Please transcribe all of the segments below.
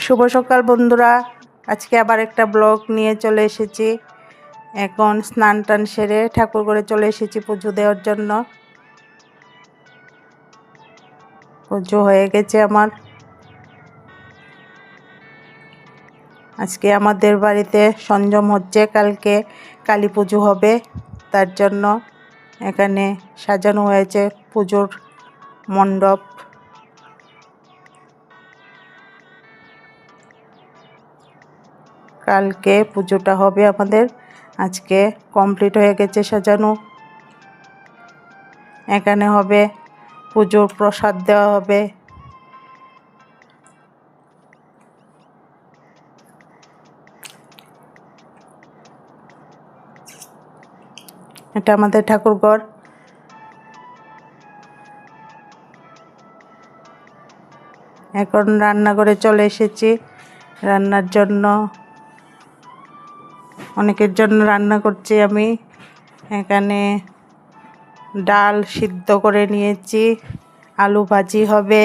শুভ সকাল বন্ধুরা, আজকে আবার একটা ব্লগ নিয়ে চলে এসেছি। এখন স্নান টান সেরে ঠাকুর ঘরে চলে এসেছি পুজো দেওয়ার জন্য। পুজো হয়ে গেছে আমার। আজকে আমাদের বাড়িতে সংযম হচ্ছে, কালকে কালী পুজো হবে, তার জন্য এখানে সাজানো হয়েছে পুজোর মণ্ডপ। কালকে পুজোটা হবে আমাদের, আজকে কমপ্লিট হয়ে গেছে সাজানো। এখানে হবে পুজোর প্রসাদ দেওয়া হবে। এটা আমাদের ঠাকুরঘর। এখন রান্নাঘরে চলে এসেছি রান্নার জন্য। অনেকের জন্য রান্না করছি আমি। এখানে ডাল সিদ্ধ করে নিয়েছি, আলু ভাজি হবে,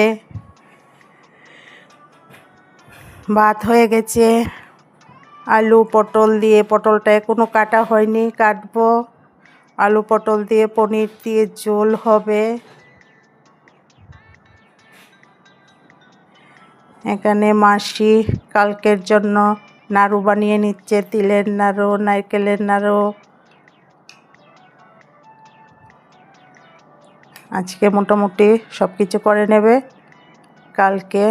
ভাত হয়ে গেছে। আলু পটল দিয়ে, পটলটা এখনো কাটা হয়নি, কাটবো। আলু পটল দিয়ে পনির দিয়ে ঝোল হবে। এখানে মাসি কালকের জন্য নাড়ু বানিয়ে নিচ্ছে, তিলের নাড়ু, নারকেলের নাড়ু। আজকে মোটামুটি সব কিছু করে নেবে, কালকে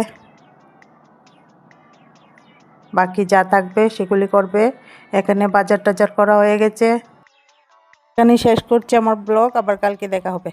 বাকি যা থাকবে সেগুলি করবে। এখানে বাজার টাজার করা হয়ে গেছে। এখানে শেষ করছি আমার ব্লগ, আবার কালকে দেখা হবে।